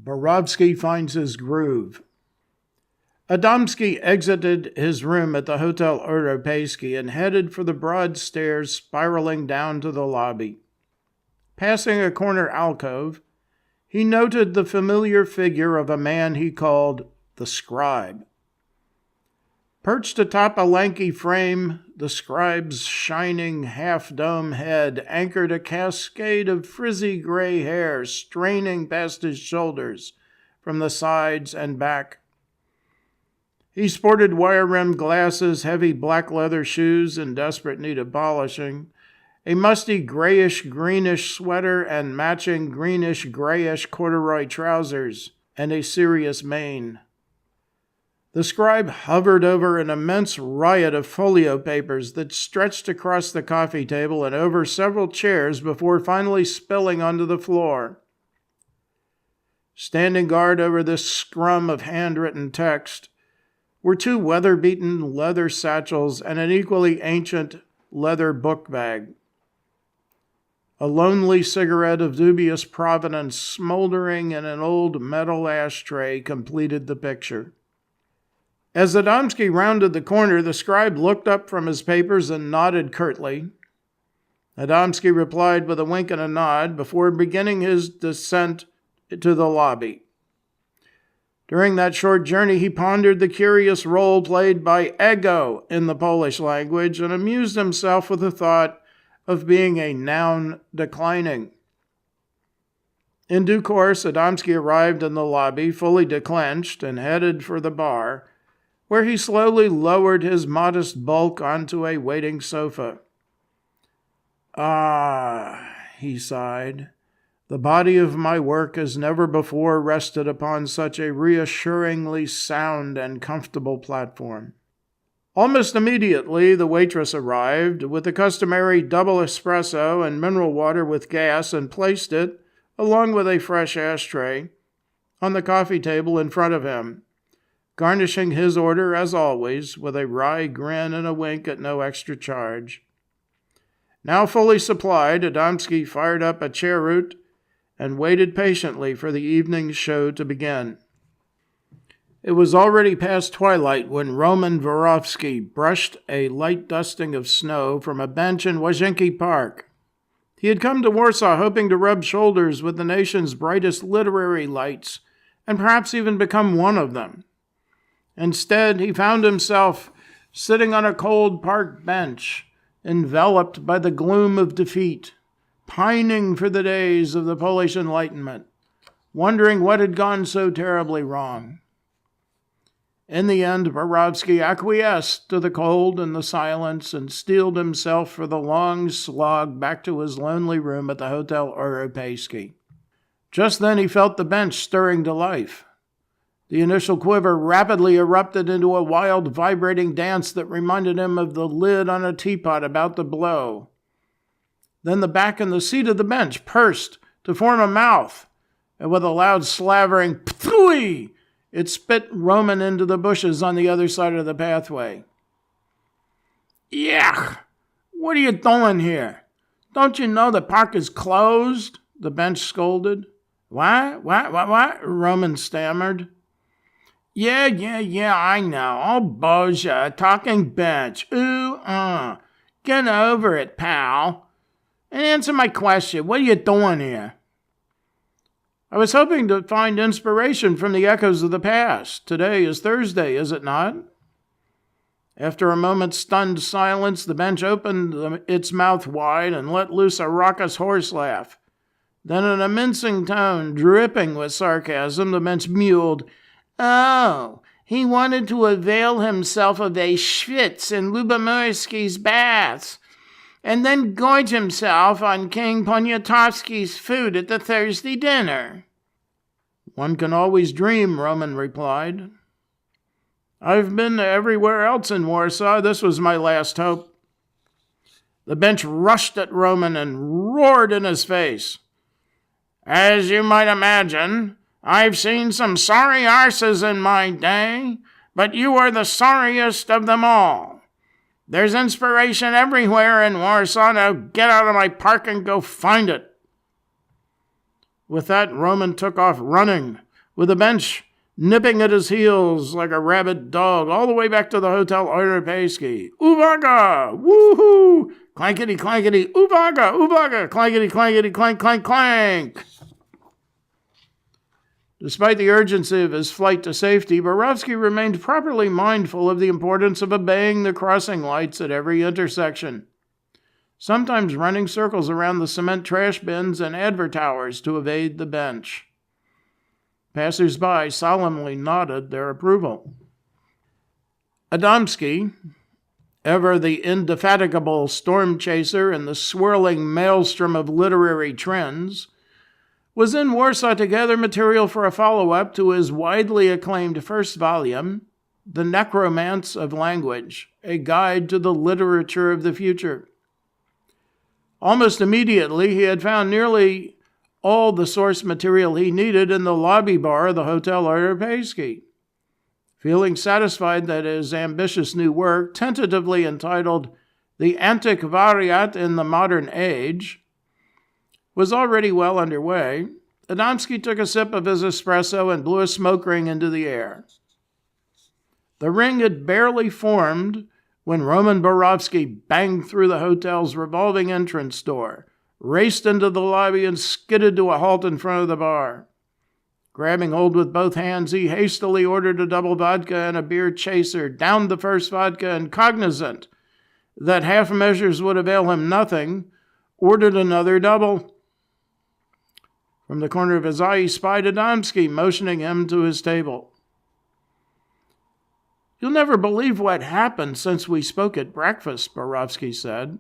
Borowski finds his groove. Adamski exited his room at the Hotel Europejski and headed for the broad stairs spiraling down to the lobby. Passing a corner alcove, he noted the familiar figure of a man he called the Scribe. Perched atop a lanky frame, the Scribe's shining half-dome head anchored a cascade of frizzy gray hair straining past his shoulders from the sides and back. He sported wire-rimmed glasses, heavy black leather shoes in desperate need of polishing, a musty grayish-greenish sweater and matching greenish-grayish corduroy trousers, and a serious mane. The Scribe hovered over an immense riot of folio papers that stretched across the coffee table and over several chairs before finally spilling onto the floor. Standing guard over this scrum of handwritten text were two weather-beaten leather satchels and an equally ancient leather book bag. A lonely cigarette of dubious provenance smoldering in an old metal ashtray completed the picture. As Adamski rounded the corner, the Scribe looked up from his papers and nodded curtly. Adamski replied with a wink and a nod before beginning his descent to the lobby. During that short journey, he pondered the curious role played by ego in the Polish language and amused himself with the thought of being a noun declining. In due course, Adamski arrived in the lobby, fully declenched, and headed for the bar, where he slowly lowered his modest bulk onto a waiting sofa. "Ah," he sighed, "the body of my work has never before rested upon such a reassuringly sound and comfortable platform." Almost immediately, the waitress arrived with the customary double espresso and mineral water with gas and placed it, along with a fresh ashtray, on the coffee table in front of him, garnishing his order, as always, with a wry grin and a wink at no extra charge. Now fully supplied, Adamski fired up a cheroot and waited patiently for the evening's show to begin. It was already past twilight when Roman Borowski brushed a light dusting of snow from a bench in Łazienki Park. He had come to Warsaw hoping to rub shoulders with the nation's brightest literary lights, and perhaps even become one of them. Instead, he found himself sitting on a cold park bench, enveloped by the gloom of defeat, pining for the days of the Polish Enlightenment, wondering what had gone so terribly wrong. In the end, Borowski acquiesced to the cold and the silence and steeled himself for the long slog back to his lonely room at the Hotel Europejski. Just then he felt the bench stirring to life. The initial quiver rapidly erupted into a wild, vibrating dance that reminded him of the lid on a teapot about to blow. Then the back and the seat of the bench pursed to form a mouth, and with a loud slavering "Ptooey!" it spit Roman into the bushes on the other side of the pathway. "Yuck! What are you doing here? Don't you know the park is closed?" the bench scolded. What? Roman stammered. Yeah, I know. Oh, boja, a talking bench. Get over it, pal. And answer my question. What are you doing here? I was hoping to find inspiration from the echoes of the past. Today is Thursday, is it not? After a moment's stunned silence, the bench opened its mouth wide and let loose a raucous horse laugh. Then in a mincing tone, dripping with sarcasm, the bench mewed, "Oh, he wanted to avail himself of a schwitz in Lubomirski's baths, and then gorge himself on King Poniatowski's food at the Thursday dinner." "One can always dream," Roman replied. "I've been everywhere else in Warsaw. This was my last hope." The bench rushed at Roman and roared in his face. "As you might imagine, I've seen some sorry arses in my day, but you are the sorriest of them all. There's inspiration everywhere in Warsaw. Now get out of my park and go find it." With that, Roman took off running, with the bench nipping at his heels like a rabid dog all the way back to the Hotel Europejski. Uwaga! Woohoo! Clankety, clankety, uwaga, uwaga! Clankety, clankety, clank, clank, clank! Despite the urgency of his flight to safety, Borowski remained properly mindful of the importance of obeying the crossing lights at every intersection, sometimes running circles around the cement trash bins and advert towers to evade the bench. Passers-by solemnly nodded their approval. Adamski, ever the indefatigable storm chaser in the swirling maelstrom of literary trends, was in Warsaw to gather material for a follow-up to his widely acclaimed first volume, The Necromance of Language, a guide to the literature of the future. Almost immediately, he had found nearly all the source material he needed in the lobby bar of the Hotel Europejski. Feeling satisfied that his ambitious new work, tentatively entitled The Antiquariat in the Modern Age, was already well underway, Adamski took a sip of his espresso and blew a smoke ring into the air. The ring had barely formed when Roman Borowski banged through the hotel's revolving entrance door, raced into the lobby, and skidded to a halt in front of the bar. Grabbing hold with both hands, he hastily ordered a double vodka and a beer chaser, downed the first vodka, and cognizant that half measures would avail him nothing, ordered another double. From the corner of his eye, he spied Adamski, motioning him to his table. "You'll never believe what happened since we spoke at breakfast," Borowski said.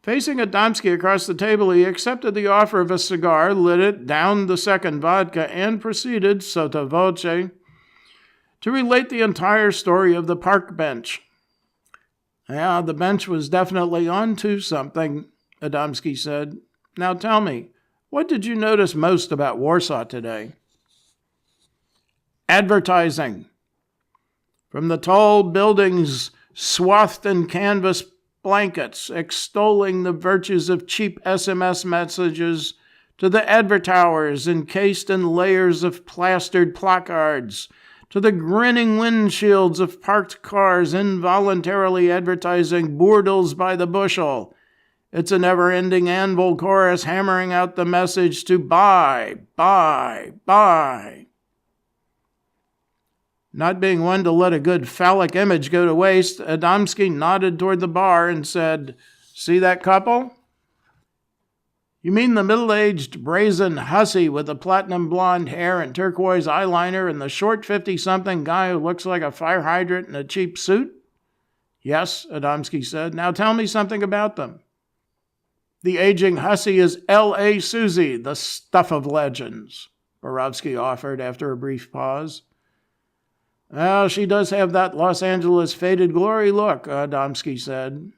Facing Adamski across the table, he accepted the offer of a cigar, lit it, downed the second vodka, and proceeded, sotto voce, to relate the entire story of the park bench. "Yeah, the bench was definitely onto something," Adamski said. "Now tell me, what did you notice most about Warsaw today?" "Advertising. From the tall buildings swathed in canvas blankets extolling the virtues of cheap SMS messages to the advert towers encased in layers of plastered placards, to the grinning windshields of parked cars involuntarily advertising boodles by the bushel. It's a never-ending anvil chorus hammering out the message to buy, buy, buy." Not being one to let a good phallic image go to waste, Adamski nodded toward the bar and said, "See that couple?" "You mean the middle-aged brazen hussy with the platinum blonde hair and turquoise eyeliner and the short 50-something guy who looks like a fire hydrant in a cheap suit?" "Yes," Adamski said. "Now tell me something about them." "The aging hussy is L.A. Susie, the stuff of legends," Borowski offered after a brief pause. "Well, she does have that Los Angeles faded glory look," Adamski said.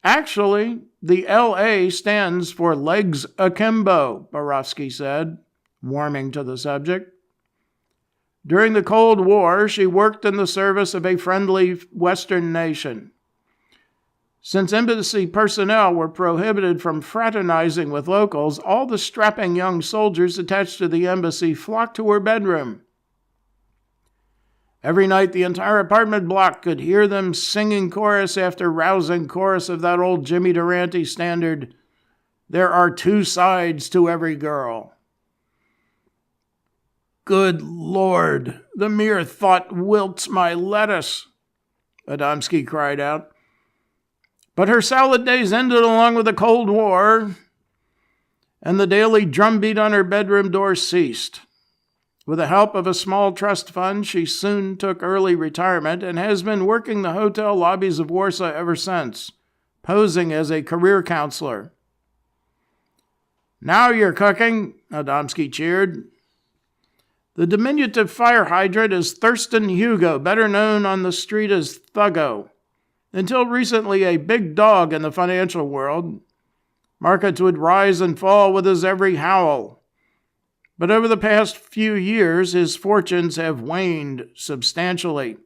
"Actually, the L.A. stands for legs akimbo," Borowski said, warming to the subject. "During the Cold War, she worked in the service of a friendly Western nation. Since embassy personnel were prohibited from fraternizing with locals, all the strapping young soldiers attached to the embassy flocked to her bedroom. Every night, the entire apartment block could hear them singing chorus after rousing chorus of that old Jimmy Durante standard, 'There are two sides to every girl.'" "Good Lord, the mere thought wilts my lettuce," Adamski cried out. "But her salad days ended along with the Cold War, and the daily drumbeat on her bedroom door ceased. With the help of a small trust fund, she soon took early retirement and has been working the hotel lobbies of Warsaw ever since, posing as a career counselor." "Now you're cooking," Adamski cheered. "The diminutive fire hydrant is Thurston Hugo, better known on the street as Thuggo. Until recently a big dog in the financial world. Markets would rise and fall with his every howl. But over the past few years, his fortunes have waned substantially.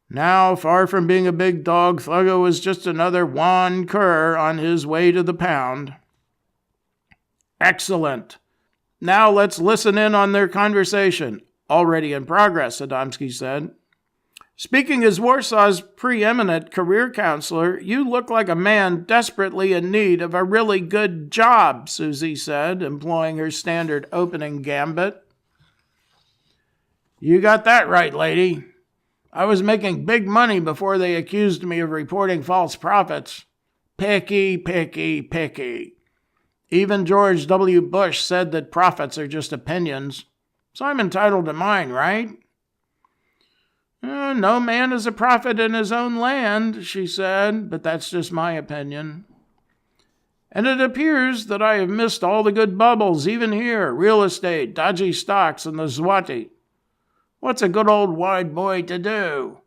Now, far from being a big dog, Thuggo is just another wan cur on his way to the pound." "Excellent. Now let's listen in on their conversation. Already in progress, Adamski said. Speaking as Warsaw's preeminent career counselor, you look like a man desperately in need of a really good job, Susie said, employing her standard opening gambit. You got that right, lady. I was making big money before they accused me of reporting false profits. Picky, picky, picky. Even George W. Bush said that profits are just opinions, so I'm entitled to mine, right? No man is a prophet in his own land, she said, but that's just my opinion. And it appears that I have missed all the good bubbles, even here, real estate, dodgy stocks, and the Zwati. What's a good old wide boy to do?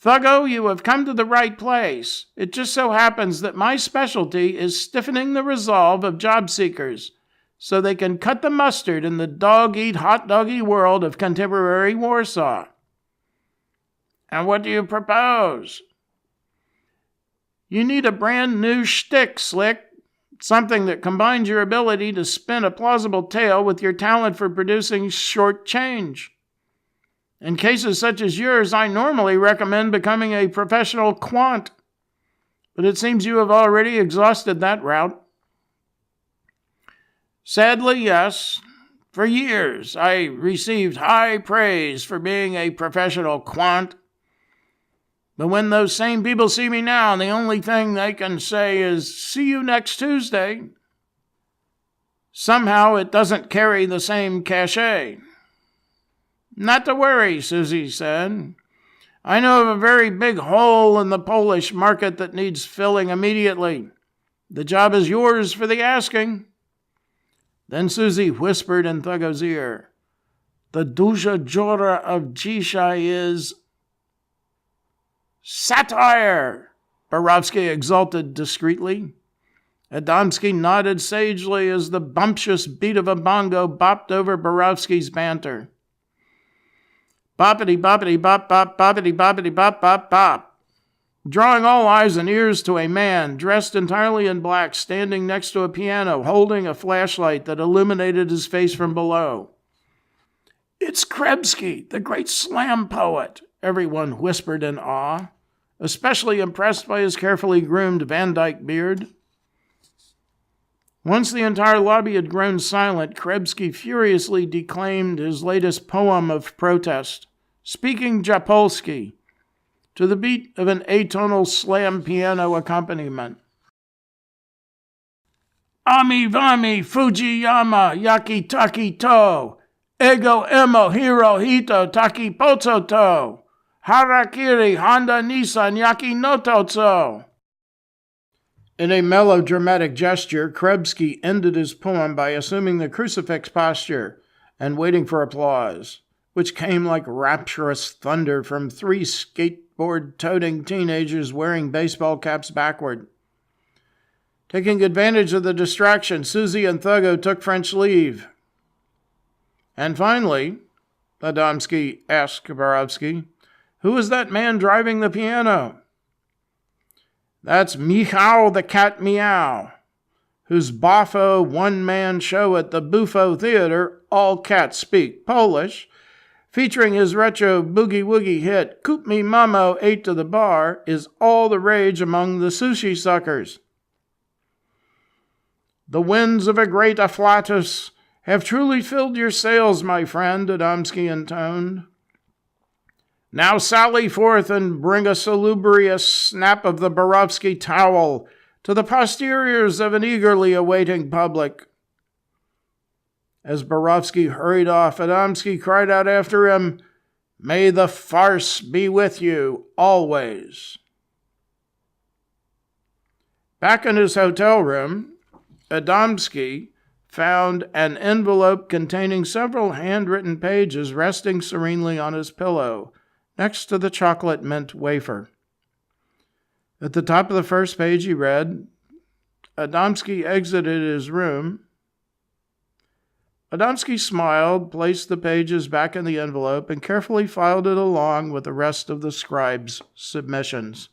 Thuggo, you have come to the right place. It just so happens that my specialty is stiffening the resolve of job seekers so they can cut the mustard in the dog-eat-hot-doggy world of contemporary Warsaw. And what do you propose? You need a brand new shtick, Slick. Something that combines your ability to spin a plausible tale with your talent for producing short change. In cases such as yours, I normally recommend becoming a professional quant, but it seems you have already exhausted that route. Sadly, yes. For years, I received high praise for being a professional quant. But when those same people see me now, the only thing they can say is, "See you next Tuesday." Somehow it doesn't carry the same cachet. Not to worry, Susie said. I know of a very big hole in the Polish market that needs filling immediately. The job is yours for the asking. Then Susie whispered in Thuggo's ear, "The duża dziura of dzisiaj is satire," Borowski exulted discreetly. Adamski nodded sagely as the bumptious beat of a bongo bopped over Borowski's banter. Boppity boppity bop bop boppity boppity bop bop bop, drawing all eyes and ears to a man dressed entirely in black standing next to a piano holding a flashlight that illuminated his face from below. "It's Krebsky, the great slam poet," everyone whispered in awe, especially impressed by his carefully groomed Van Dyke beard. Once the entire lobby had grown silent, Krebsky furiously declaimed his latest poem of protest, speaking Japolski, to the beat of an atonal slam piano accompaniment. "Ami vami Fujiyama yaki taki to, ego emo hiro hito taki potso to, harakiri Honda Nissan yaki nototso." In a melodramatic gesture, Krebsky ended his poem by assuming the crucifix posture and waiting for applause, which came like rapturous thunder from three skateboard-toting teenagers wearing baseball caps backward. Taking advantage of the distraction, Susie and Thuggo took French leave. And finally, Adamski asked Borowski, "Who is that man driving the piano?" "That's Michał the Cat Meow, whose boffo one-man show at the Buffo Theater, All Cats Speak Polish, featuring his retro boogie-woogie hit, Coop Me Mamo 8 to the Bar, is all the rage among the sushi suckers. The winds of a great afflatus have truly filled your sails, my friend," Adamski intoned. "Now sally forth and bring a salubrious snap of the Borowski towel to the posteriors of an eagerly awaiting public." As Borowski hurried off, Adamski cried out after him, "May the farce be with you, always." Back in his hotel room, Adamski found an envelope containing several handwritten pages resting serenely on his pillow, next to the chocolate mint wafer. At the top of the first page he read, Adamski exited his room. Adamski smiled, placed the pages back in the envelope, and carefully filed it along with the rest of the scribe's submissions.